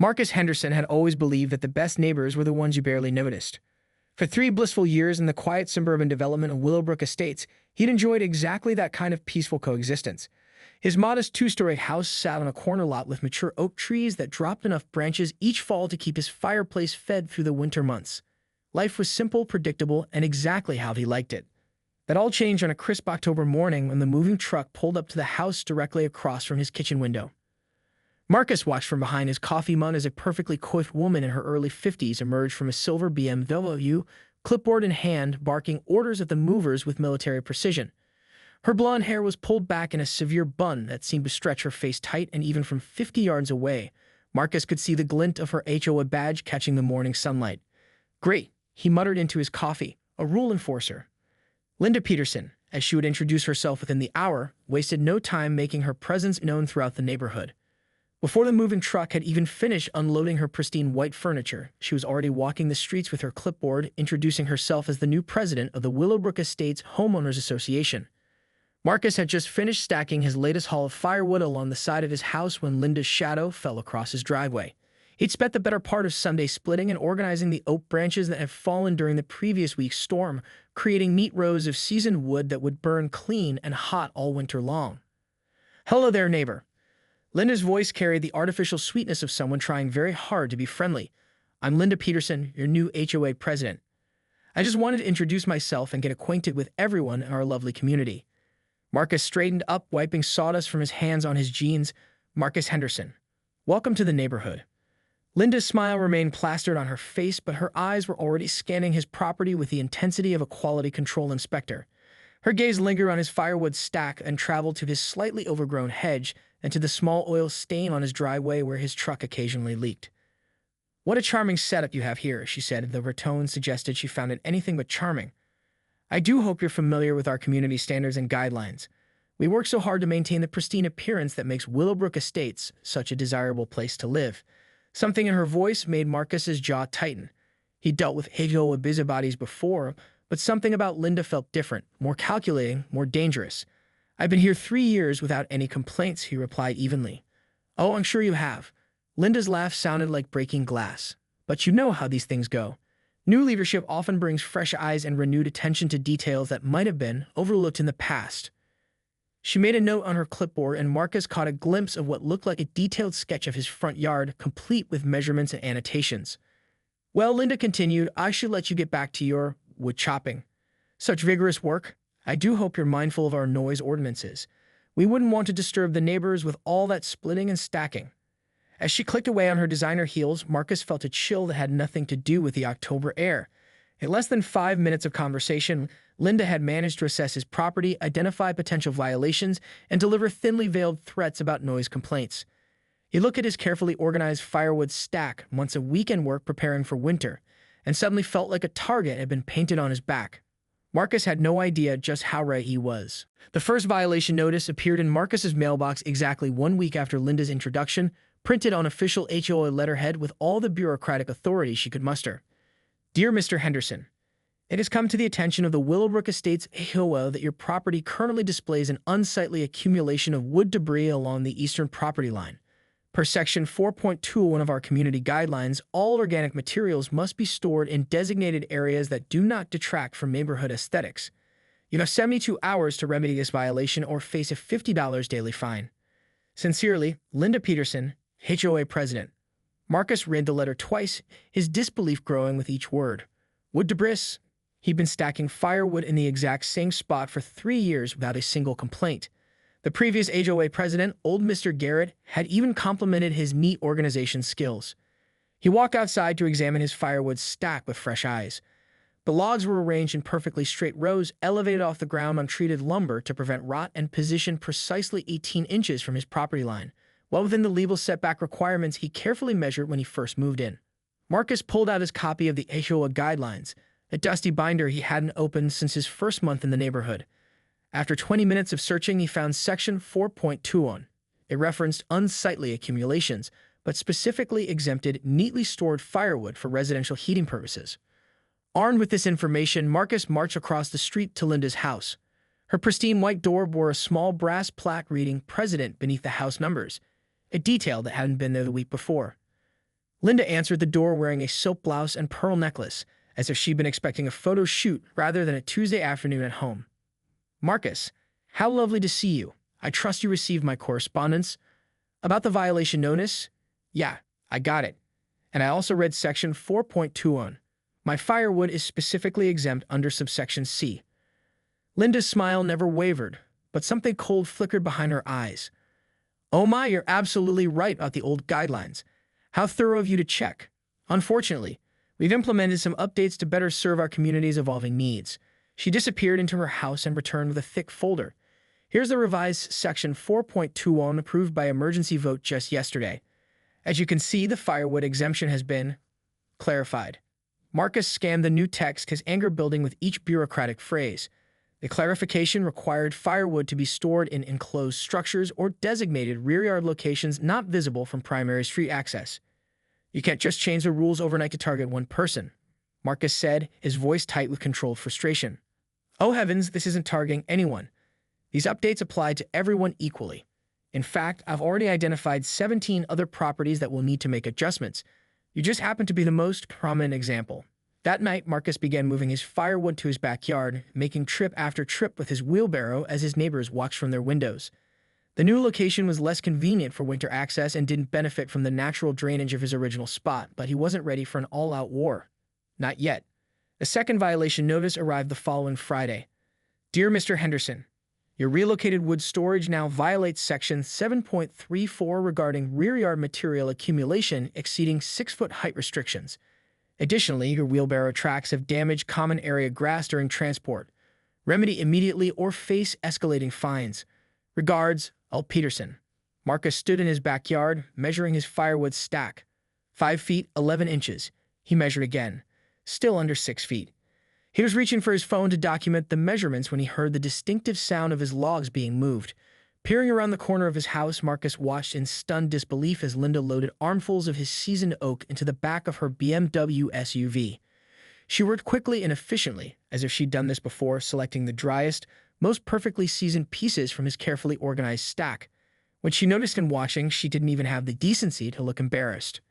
Marcus Henderson had always believed that the best neighbors were the ones you barely noticed. For 3 blissful years in the quiet suburban development of Willowbrook Estates, he'd enjoyed exactly that kind of peaceful coexistence. His modest 2-story house sat on a corner lot with mature oak trees that dropped enough branches each fall to keep his fireplace fed through the winter months. Life was simple, predictable, and exactly how he liked it. That all changed on a crisp October morning when the moving truck pulled up to the house directly across from his kitchen window. Marcus watched from behind his coffee mug as a perfectly coiffed woman in her early 50s emerged from a silver BMW, clipboard in hand, barking orders at the movers with military precision. Her blonde hair was pulled back in a severe bun that seemed to stretch her face tight, and even from 50 yards away, Marcus could see the glint of her HOA badge catching the morning sunlight. "Great," he muttered into his coffee, "a rule enforcer." Linda Peterson, as she would introduce herself within the hour, wasted no time making her presence known throughout the neighborhood. Before the moving truck had even finished unloading her pristine white furniture, she was already walking the streets with her clipboard, introducing herself as the new president of the Willowbrook Estates Homeowners Association. Marcus had just finished stacking his latest haul of firewood along the side of his house when Linda's shadow fell across his driveway. He'd spent the better part of Sunday splitting and organizing the oak branches that had fallen during the previous week's storm, creating neat rows of seasoned wood that would burn clean and hot all winter long. "Hello there, neighbor." Linda's voice carried the artificial sweetness of someone trying very hard to be friendly. "I'm Linda Peterson, your new HOA president. I just wanted to introduce myself and get acquainted with everyone in our lovely community." Marcus straightened up, wiping sawdust from his hands on his jeans. "Marcus Henderson. Welcome to the neighborhood." Linda's smile remained plastered on her face, but her eyes were already scanning his property with the intensity of a quality control inspector. Her gaze lingered on his firewood stack and traveled to his slightly overgrown hedge and to the small oil stain on his driveway where his truck occasionally leaked. "What a charming setup you have here," she said, though her tone suggested she found it anything but charming. "I do hope you're familiar with our community standards and guidelines. We work so hard to maintain the pristine appearance that makes Willowbrook Estates such a desirable place to live." Something in her voice made Marcus's jaw tighten. He dealt with HOA busybodies before, but something about Linda felt different, more calculating, more dangerous. "I've been here 3 years without any complaints," he replied evenly. "Oh, I'm sure you have." Linda's laugh sounded like breaking glass. "But you know how these things go. New leadership often brings fresh eyes and renewed attention to details that might have been overlooked in the past." She made a note on her clipboard, and Marcus caught a glimpse of what looked like a detailed sketch of his front yard, complete with measurements and annotations. "Well," Linda continued, "I should let you get back to your wood chopping. Such vigorous work. I do hope you're mindful of our noise ordinances. We wouldn't want to disturb the neighbors with all that splitting and stacking." As she clicked away on her designer heels, Marcus felt a chill that had nothing to do with the October air. In less than 5 minutes of conversation, Linda had managed to assess his property, identify potential violations, and deliver thinly veiled threats about noise complaints. He looked at his carefully organized firewood stack, months of weekend work preparing for winter, and suddenly felt like a target had been painted on his back. Marcus had no idea just how right he was. The first violation notice appeared in Marcus's mailbox exactly 1 week after Linda's introduction, printed on official HOA letterhead with all the bureaucratic authority she could muster. "Dear Mr. Henderson, it has come to the attention of the Willowbrook Estates HOA that your property currently displays an unsightly accumulation of wood debris along the eastern property line. Per Section 4.201 of our community guidelines, all organic materials must be stored in designated areas that do not detract from neighborhood aesthetics. You have 72 hours to remedy this violation or face a $50 daily fine. Sincerely, Linda Peterson, HOA President." Marcus read the letter twice, his disbelief growing with each word. Wood debris? He'd been stacking firewood in the exact same spot for 3 years without a single complaint. The previous HOA president, old Mr. Garrett, had even complimented his neat organization skills. He walked outside to examine his firewood stack with fresh eyes. The logs were arranged in perfectly straight rows, elevated off the ground on treated lumber to prevent rot, and positioned precisely 18 inches from his property line, well within the legal setback requirements he carefully measured when he first moved in. Marcus pulled out his copy of the HOA guidelines, a dusty binder he hadn't opened since his first month in the neighborhood. After 20 minutes of searching, he found Section 4.21. It referenced unsightly accumulations, but specifically exempted neatly stored firewood for residential heating purposes. Armed with this information, Marcus marched across the street to Linda's house. Her pristine white door bore a small brass plaque reading "President" beneath the house numbers, a detail that hadn't been there the week before. Linda answered the door wearing a silk blouse and pearl necklace, as if she'd been expecting a photo shoot rather than a Tuesday afternoon at home. "Marcus, how lovely to see you. I trust you received my correspondence. About the violation notice? Yeah, I got it. And I also read section 4.21. My firewood is specifically exempt under subsection C." Linda's smile never wavered, but something cold flickered behind her eyes. "Oh my, you're absolutely right about the old guidelines. How thorough of you to check. Unfortunately, we've implemented some updates to better serve our community's evolving needs." She disappeared into her house and returned with a thick folder. "Here's the revised section 4.21 approved by emergency vote just yesterday. As you can see, the firewood exemption has been clarified." Marcus scanned the new text, his anger building with each bureaucratic phrase. The clarification required firewood to be stored in enclosed structures or designated rear yard locations not visible from primary street access. "You can't just change the rules overnight to target one person," Marcus said, his voice tight with controlled frustration. "Oh heavens, this isn't targeting anyone. These updates apply to everyone equally. In fact, I've already identified 17 other properties that will need to make adjustments. You just happen to be the most prominent example." That night, Marcus began moving his firewood to his backyard, making trip after trip with his wheelbarrow as his neighbors watched from their windows. The new location was less convenient for winter access and didn't benefit from the natural drainage of his original spot, but he wasn't ready for an all-out war. Not yet. The second violation notice arrived the following Friday. "Dear Mr. Henderson, your relocated wood storage now violates section 7.34 regarding rear yard material accumulation exceeding 6-foot height restrictions. Additionally, your wheelbarrow tracks have damaged common area grass during transport. Remedy immediately or face escalating fines. Regards, L. Peterson." Marcus stood in his backyard, measuring his firewood stack. 5 feet, 11 inches. He measured again. Still under 6 feet. He was reaching for his phone to document the measurements when he heard the distinctive sound of his logs being moved. Peering around the corner of his house, Marcus watched in stunned disbelief as Linda loaded armfuls of his seasoned oak into the back of her BMW SUV. She worked quickly and efficiently, as if she'd done this before, selecting the driest, most perfectly seasoned pieces from his carefully organized stack. When she noticed him watching, she didn't even have the decency to look embarrassed.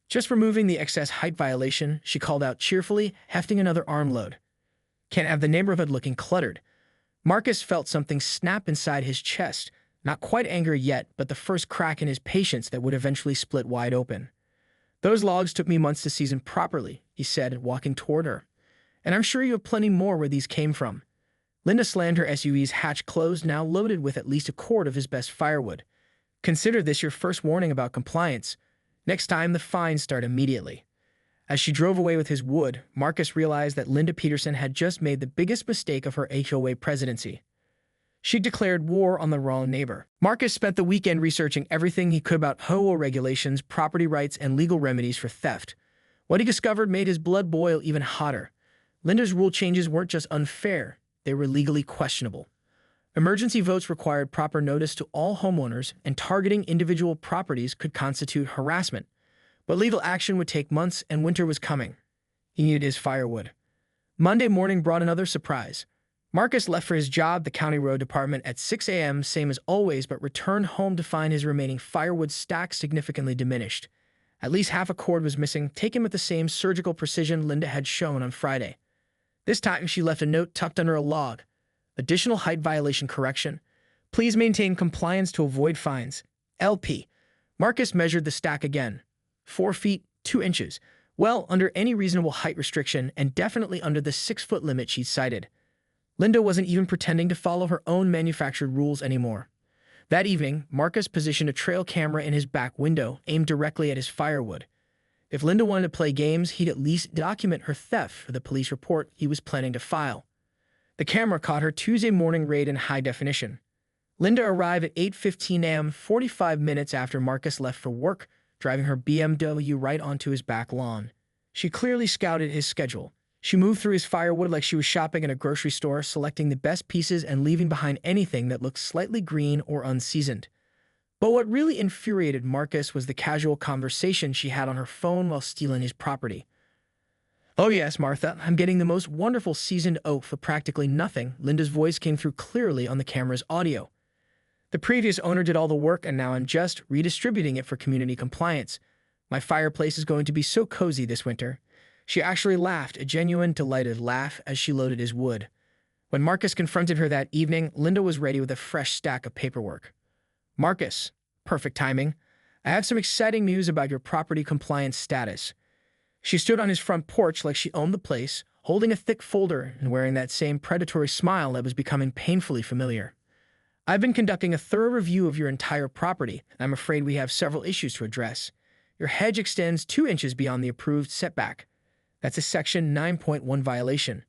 Just removing the excess height violation, she called out cheerfully, hefting another armload. "Can't have the neighborhood looking cluttered." Marcus felt something snap inside his chest, not quite anger yet, but the first crack in his patience that would eventually split wide open. "Those logs took me months to season properly," he said, walking toward her. "And I'm sure you have plenty more where these came from." Linda slammed her SUV's hatch closed, now loaded with at least a quart of his best firewood. "Consider this your first warning about compliance. Next time, the fines start immediately." As she drove away with his wood, Marcus realized that Linda Peterson had just made the biggest mistake of her HOA presidency. She declared war on the wrong neighbor. Marcus spent the weekend researching everything he could about HOA regulations, property rights, and legal remedies for theft. What he discovered made his blood boil even hotter. Linda's rule changes weren't just unfair, they were legally questionable. Emergency votes required proper notice to all homeowners, and targeting individual properties could constitute harassment. But legal action would take months, and winter was coming. He needed his firewood. Monday morning brought another surprise. Marcus left for his job, the county road department, at 6 a.m., same as always, but returned home to find his remaining firewood stack significantly diminished. At least half a cord was missing, taken with the same surgical precision Linda had shown on Friday. This time, she left a note tucked under a log. "Additional height violation correction. Please maintain compliance to avoid fines. LP." Marcus measured the stack again. 4 feet, 2 inches. Well under any reasonable height restriction, and definitely under the 6-foot limit she'd cited. Linda wasn't even pretending to follow her own manufactured rules anymore. That evening, Marcus positioned a trail camera in his back window, aimed directly at his firewood. If Linda wanted to play games, he'd at least document her theft for the police report he was planning to file. The camera caught her Tuesday morning raid in high definition. Linda arrived at 8:15 a.m., 45 minutes after Marcus left for work, driving her BMW right onto his back lawn. She clearly scouted his schedule. She moved through his firewood like she was shopping in a grocery store, selecting the best pieces and leaving behind anything that looked slightly green or unseasoned. But what really infuriated Marcus was the casual conversation she had on her phone while stealing his property. "Oh yes, Martha, I'm getting the most wonderful seasoned oak for practically nothing." Linda's voice came through clearly on the camera's audio. "The previous owner did all the work, and now I'm just redistributing it for community compliance. My fireplace is going to be so cozy this winter." She actually laughed, a genuine, delighted laugh, as she loaded his wood. When Marcus confronted her that evening, Linda was ready with a fresh stack of paperwork. "Marcus, perfect timing. I have some exciting news about your property compliance status." She stood on his front porch like she owned the place, holding a thick folder and wearing that same predatory smile that was becoming painfully familiar. "I've been conducting a thorough review of your entire property, and I'm afraid we have several issues to address. Your hedge extends 2 inches beyond the approved setback. That's a Section 9.1 violation.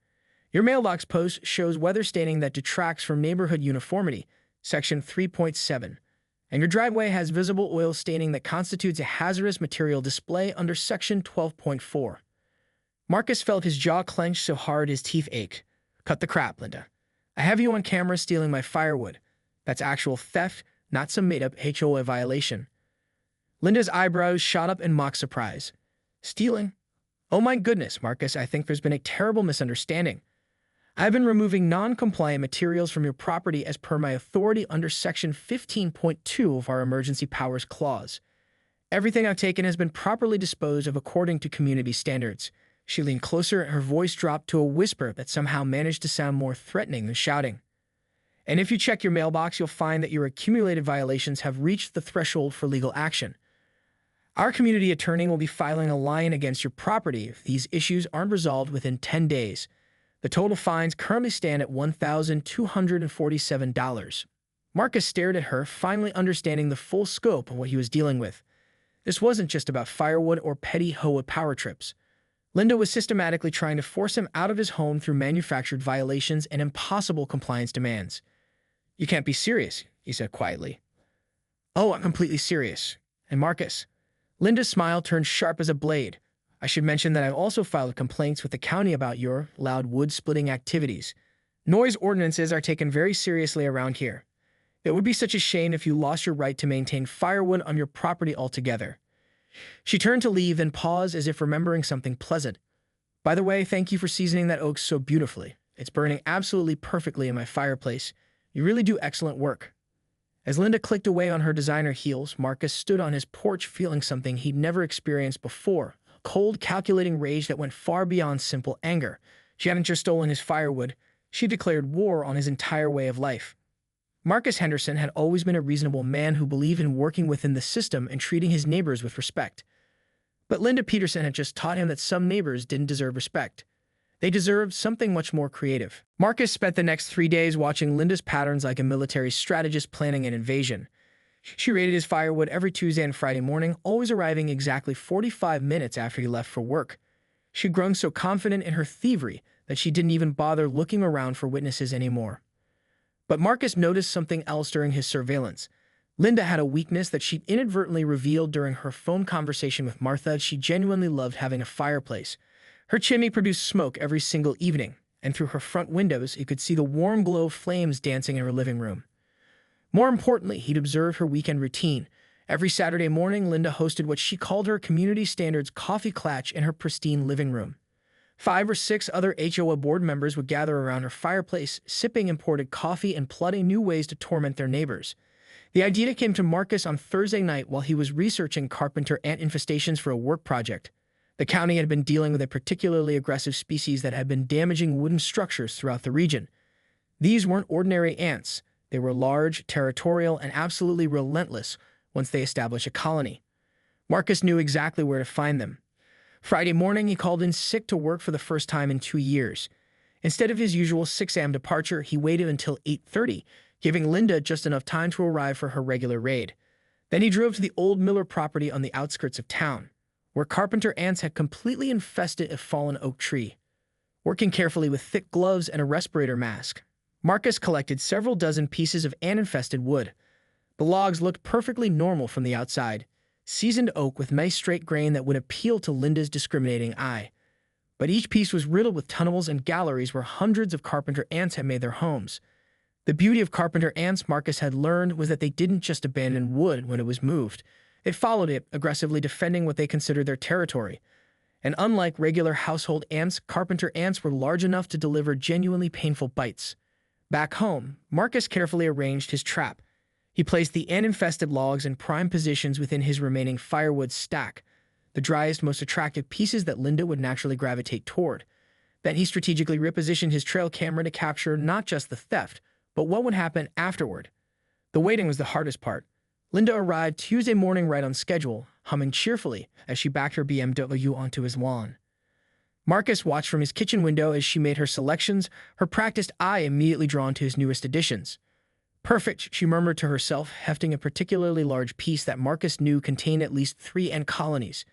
Your mailbox post shows weather staining that detracts from neighborhood uniformity, Section 3.7. And your driveway has visible oil staining that constitutes a hazardous material display under Section 12.4. Marcus felt his jaw clench so hard his teeth ached. "Cut the crap, Linda. I have you on camera stealing my firewood. That's actual theft, not some made-up HOA violation." Linda's eyebrows shot up in mock surprise. "Stealing? Oh my goodness, Marcus, I think there's been a terrible misunderstanding. I've been removing non-compliant materials from your property as per my authority under Section 15.2 of our Emergency Powers Clause. Everything I've taken has been properly disposed of according to community standards." She leaned closer and her voice dropped to a whisper that somehow managed to sound more threatening than shouting. "And if you check your mailbox, you'll find that your accumulated violations have reached the threshold for legal action. Our community attorney will be filing a lion against your property if these issues aren't resolved within 10 days. The total fines currently stand at $1,247. Marcus stared at her, finally understanding the full scope of what he was dealing with. This wasn't just about firewood or petty HOA power trips. Linda was systematically trying to force him out of his home through manufactured violations and impossible compliance demands. "You can't be serious," he said quietly. "Oh, I'm completely serious. And Marcus," Linda's smile turned sharp as a blade, "I should mention that I've also filed complaints with the county about your loud wood-splitting activities. Noise ordinances are taken very seriously around here. It would be such a shame if you lost your right to maintain firewood on your property altogether." She turned to leave, then paused as if remembering something pleasant. "By the way, thank you for seasoning that oak so beautifully. It's burning absolutely perfectly in my fireplace. You really do excellent work." As Linda clicked away on her designer heels, Marcus stood on his porch feeling something he'd never experienced before, a cold, calculating rage that went far beyond simple anger. She hadn't just stolen his firewood, she declared war on his entire way of life. Marcus Henderson had always been a reasonable man who believed in working within the system and treating his neighbors with respect. But Linda Peterson had just taught him that some neighbors didn't deserve respect. They deserved something much more creative. Marcus spent the next 3 days watching Linda's patterns like a military strategist planning an invasion. She raided his firewood every Tuesday and Friday morning, always arriving exactly 45 minutes after he left for work. She'd grown so confident in her thievery that she didn't even bother looking around for witnesses anymore. But Marcus noticed something else during his surveillance. Linda had a weakness that she'd inadvertently revealed during her phone conversation with Martha. She genuinely loved having a fireplace. Her chimney produced smoke every single evening, and through her front windows, you could see the warm glow of flames dancing in her living room. More importantly, he'd observed her weekend routine. Every Saturday morning, Linda hosted what she called her community standards coffee clatch in her pristine living room. 5 or 6 other HOA board members would gather around her fireplace, sipping imported coffee and plotting new ways to torment their neighbors. The idea came to Marcus on Thursday night while he was researching carpenter ant infestations for a work project. The county had been dealing with a particularly aggressive species that had been damaging wooden structures throughout the region. These weren't ordinary ants. They were large, territorial, and absolutely relentless once they established a colony. Marcus knew exactly where to find them. Friday morning, he called in sick to work for the first time in 2 years. Instead of his usual 6 a.m. departure, he waited until 8:30, giving Linda just enough time to arrive for her regular raid. Then he drove to the old Miller property on the outskirts of town, where carpenter ants had completely infested a fallen oak tree. Working carefully with thick gloves and a respirator mask, Marcus collected several dozen pieces of ant-infested wood. The logs looked perfectly normal from the outside, seasoned oak with nice straight grain that would appeal to Linda's discriminating eye. But each piece was riddled with tunnels and galleries where hundreds of carpenter ants had made their homes. The beauty of carpenter ants, Marcus had learned, was that they didn't just abandon wood when it was moved. It followed it, aggressively defending what they considered their territory. And unlike regular household ants, carpenter ants were large enough to deliver genuinely painful bites. Back home, Marcus carefully arranged his trap. He placed the ant-infested logs in prime positions within his remaining firewood stack. the driest, most attractive pieces that Linda would naturally gravitate toward. Then he strategically repositioned his trail camera to capture not just the theft, but what would happen afterward. The waiting was the hardest part. Linda arrived Tuesday morning right on schedule, humming cheerfully as she backed her BMW onto his lawn. Marcus watched from his kitchen window as she made her selections, her practiced eye immediately drawn to his newest additions. Perfect, she murmured to herself, hefting a particularly large piece that Marcus knew contained at least 3 ant colonies.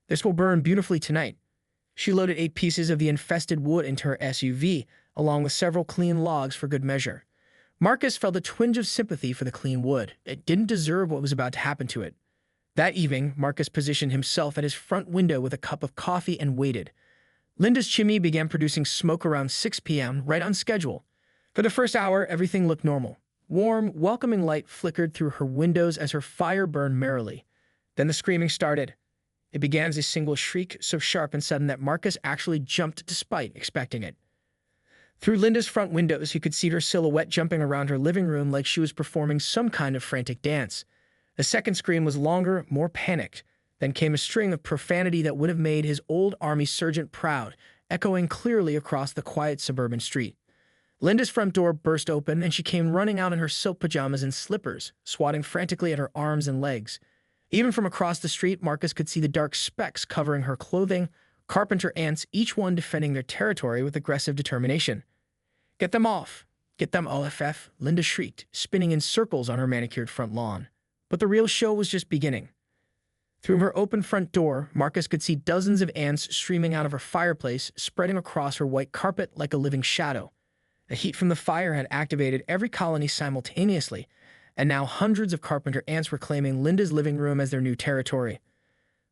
This will burn beautifully tonight. She loaded 8 pieces of the infested wood into her SUV, along with several clean logs for good measure. Marcus felt a twinge of sympathy for the clean wood. It didn't deserve what was about to happen to it. That evening, Marcus positioned himself at his front window with a cup of coffee and waited. Linda's chimney began producing smoke around 6 p.m., right on schedule. For the first hour, everything looked normal. Warm, welcoming light flickered through her windows as her fire burned merrily. Then the screaming started. It began as a single shriek, so sharp and sudden that Marcus actually jumped despite expecting it. Through Linda's front windows, he could see her silhouette jumping around her living room like she was performing some kind of frantic dance. The second scream was longer, more panicked. Then came a string of profanity that would have made his old army sergeant proud, echoing clearly across the quiet suburban street. Linda's front door burst open, and she came running out in her silk pajamas and slippers, swatting frantically at her arms and legs. Even from across the street, Marcus could see the dark specks covering her clothing, carpenter ants, each one defending their territory with aggressive determination. "Get them off! Get them off!" Linda shrieked, spinning in circles on her manicured front lawn. But the real show was just beginning. Through her open front door, Marcus could see dozens of ants streaming out of her fireplace, spreading across her white carpet like a living shadow. The heat from the fire had activated every colony simultaneously, and now hundreds of carpenter ants were claiming Linda's living room as their new territory.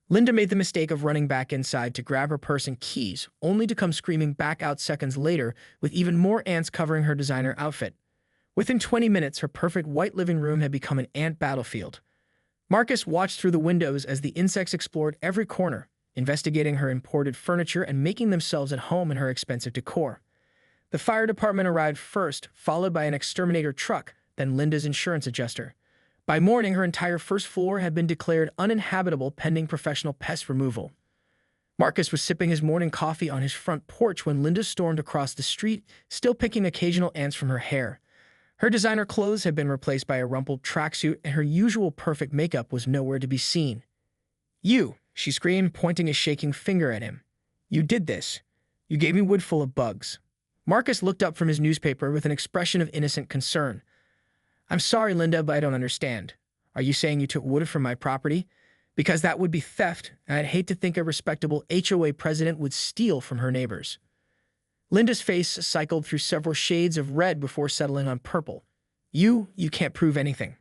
Linda made the mistake of running back inside to grab her purse and keys, only to come screaming back out seconds later with even more ants covering her designer outfit. Within 20 minutes, her perfect white living room had become an ant battlefield. Marcus watched through the windows as the insects explored every corner, investigating her imported furniture and making themselves at home in her expensive decor. The fire department arrived first, followed by an exterminator truck, then Linda's insurance adjuster. By morning, her entire first floor had been declared uninhabitable pending professional pest removal. Marcus was sipping his morning coffee on his front porch when Linda stormed across the street, still picking occasional ants from her hair. Her designer clothes had been replaced by a rumpled tracksuit, and her usual perfect makeup was nowhere to be seen. "You!" she screamed, pointing a shaking finger at him. "You did this. You gave me wood full of bugs." Marcus looked up from his newspaper with an expression of innocent concern. "I'm sorry, Linda, but I don't understand. Are you saying you took wood from my property? Because that would be theft, and I'd hate to think a respectable HOA president would steal from her neighbors." Linda's face cycled through several shades of red before settling on purple. You can't prove anything."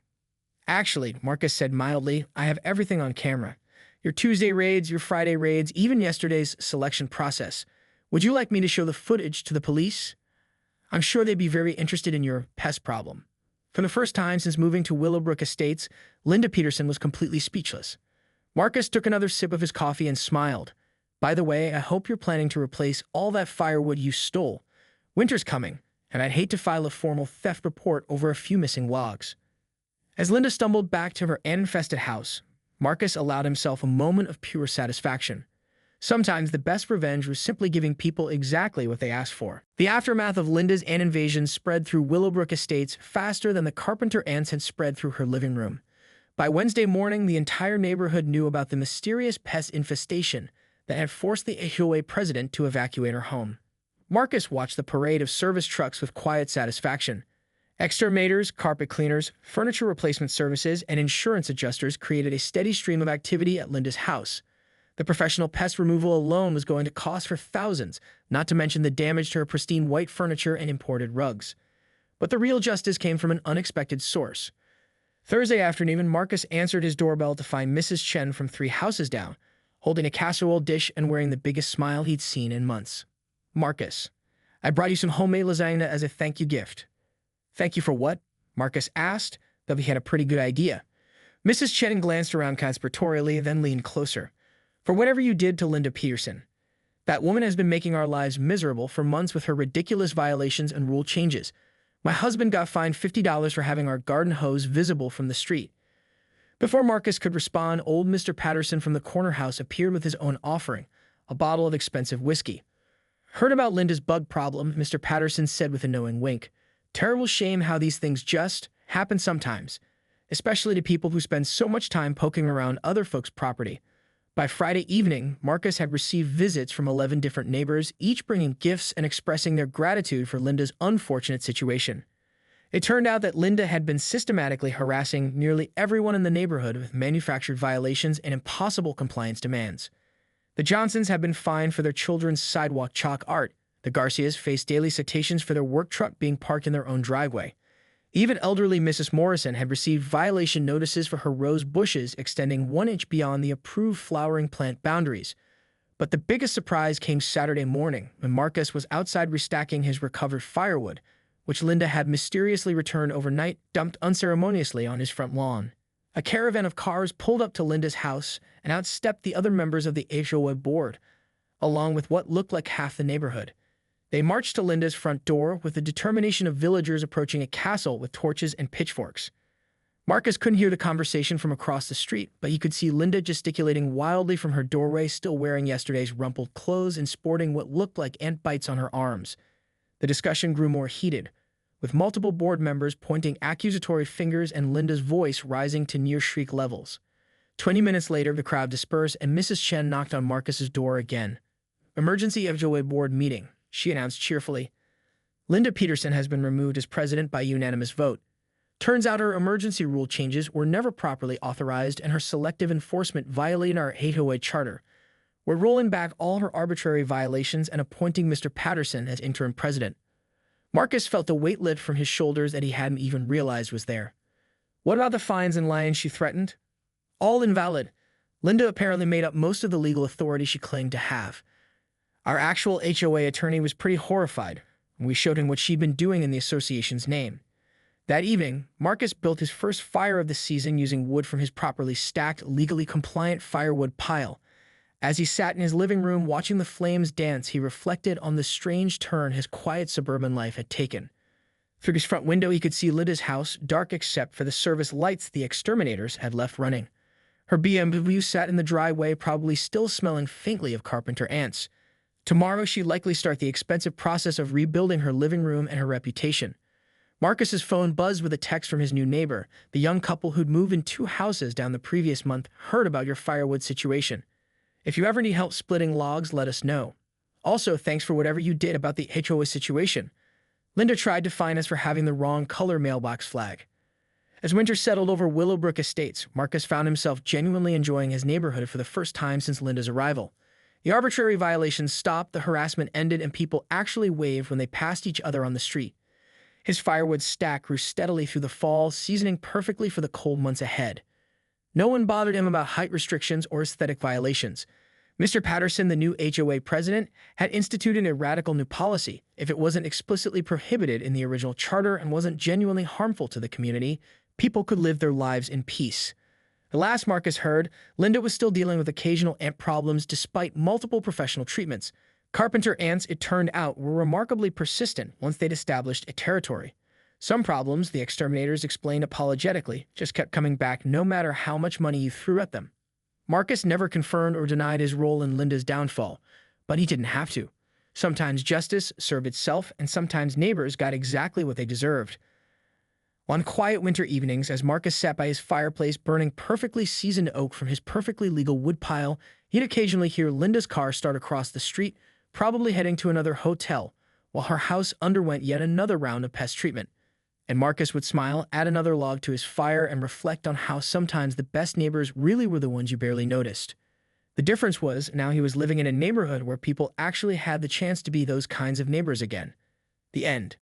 "Actually," Marcus said mildly, "I have everything on camera. Your Tuesday raids, your Friday raids, even yesterday's selection process. Would you like me to show the footage to the police? I'm sure they'd be very interested in your pest problem." For the first time since moving to Willowbrook Estates, Linda Peterson was completely speechless. Marcus took another sip of his coffee and smiled. "By the way, I hope you're planning to replace all that firewood you stole. Winter's coming, and I'd hate to file a formal theft report over a few missing logs." As Linda stumbled back to her ant-infested house, Marcus allowed himself a moment of pure satisfaction. Sometimes the best revenge was simply giving people exactly what they asked for. The aftermath of Linda's ant invasion spread through Willowbrook Estates faster than the carpenter ants had spread through her living room. By Wednesday morning, the entire neighborhood knew about the mysterious pest infestation that had forced the HOA president to evacuate her home. Marcus watched the parade of service trucks with quiet satisfaction. Exterminators, carpet cleaners, furniture replacement services, and insurance adjusters created a steady stream of activity at Linda's house. The professional pest removal alone was going to cost her thousands, not to mention the damage to her pristine white furniture and imported rugs. But the real justice came from an unexpected source. Thursday afternoon, Marcus answered his doorbell to find Mrs. Chen from 3 houses down, holding a casserole dish and wearing the biggest smile he'd seen in months. "Marcus, I brought you some homemade lasagna as a thank you gift." "Thank you for what?" Marcus asked, though he had a pretty good idea. Mrs. Chen glanced around conspiratorially, then leaned closer. "For whatever you did to Linda Peterson. That woman has been making our lives miserable for months with her ridiculous violations and rule changes. My husband got fined $50 for having our garden hose visible from the street. Before Marcus could respond, old Mr. Patterson from the corner house appeared with his own offering, a bottle of expensive whiskey. "Heard about Linda's bug problem," Mr. Patterson said with a knowing wink. "Terrible shame how these things just happen sometimes, especially to people who spend so much time poking around other folks' property." By Friday evening, Marcus had received visits from 11 different neighbors, each bringing gifts and expressing their gratitude for Linda's unfortunate situation. It turned out that Linda had been systematically harassing nearly everyone in the neighborhood with manufactured violations and impossible compliance demands. The Johnsons had been fined for their children's sidewalk chalk art. The Garcias faced daily citations for their work truck being parked in their own driveway. Even elderly Mrs. Morrison had received violation notices for her rose bushes extending 1 inch beyond the approved flowering plant boundaries. But the biggest surprise came Saturday morning when Marcus was outside restacking his recovered firewood, which Linda had mysteriously returned overnight, dumped unceremoniously on his front lawn. A caravan of cars pulled up to Linda's house, and out stepped the other members of the HOA board, along with what looked like half the neighborhood. They marched to Linda's front door with the determination of villagers approaching a castle with torches and pitchforks. Marcus couldn't hear the conversation from across the street, but he could see Linda gesticulating wildly from her doorway, still wearing yesterday's rumpled clothes and sporting what looked like ant bites on her arms. The discussion grew more heated, with multiple board members pointing accusatory fingers and Linda's voice rising to near-shriek levels. 20 minutes later, the crowd dispersed and Mrs. Chen knocked on Marcus's door again. "Emergency HOA board meeting," she announced cheerfully. "Linda Peterson has been removed as president by unanimous vote. Turns out her emergency rule changes were never properly authorized and her selective enforcement violated our HOA charter. We're rolling back all her arbitrary violations and appointing Mr. Patterson as interim president." Marcus felt the weight lift from his shoulders that he hadn't even realized was there. What about the fines and liens she threatened? All invalid. Linda apparently made up most of the legal authority she claimed to have. Our actual HOA attorney was pretty horrified, and we showed him what she'd been doing in the association's name. That evening, Marcus built his first fire of the season using wood from his properly stacked, legally compliant firewood pile. As he sat in his living room watching the flames dance, he reflected on the strange turn his quiet suburban life had taken. Through his front window, he could see Linda's house, dark except for the service lights the exterminators had left running. Her BMW sat in the driveway, probably still smelling faintly of carpenter ants. Tomorrow, she'd likely start the expensive process of rebuilding her living room and her reputation. Marcus's phone buzzed with a text from his new neighbor. The young couple who'd moved in 2 houses down the previous month heard about your firewood situation. If you ever need help splitting logs, let us know. Also, thanks for whatever you did about the HOA situation. Linda tried to fine us for having the wrong color mailbox flag. As winter settled over Willowbrook Estates, Marcus found himself genuinely enjoying his neighborhood for the first time since Linda's arrival. The arbitrary violations stopped, the harassment ended, and people actually waved when they passed each other on the street. His firewood stack grew steadily through the fall, seasoning perfectly for the cold months ahead. No one bothered him about height restrictions or aesthetic violations. Mr. Patterson, the new HOA president, had instituted a radical new policy. If it wasn't explicitly prohibited in the original charter and wasn't genuinely harmful to the community, people could live their lives in peace. The last Marcus heard, Linda was still dealing with occasional ant problems despite multiple professional treatments. Carpenter ants, it turned out, were remarkably persistent once they'd established a territory. Some problems, the exterminators explained apologetically, just kept coming back no matter how much money you threw at them. Marcus never confirmed or denied his role in Linda's downfall, but he didn't have to. Sometimes justice served itself, and sometimes neighbors got exactly what they deserved. On quiet winter evenings, as Marcus sat by his fireplace burning perfectly seasoned oak from his perfectly legal woodpile, he'd occasionally hear Linda's car start across the street, probably heading to another hotel, while her house underwent yet another round of pest treatment. And Marcus would smile, add another log to his fire, and reflect on how sometimes the best neighbors really were the ones you barely noticed. The difference was, now he was living in a neighborhood where people actually had the chance to be those kinds of neighbors again. The end.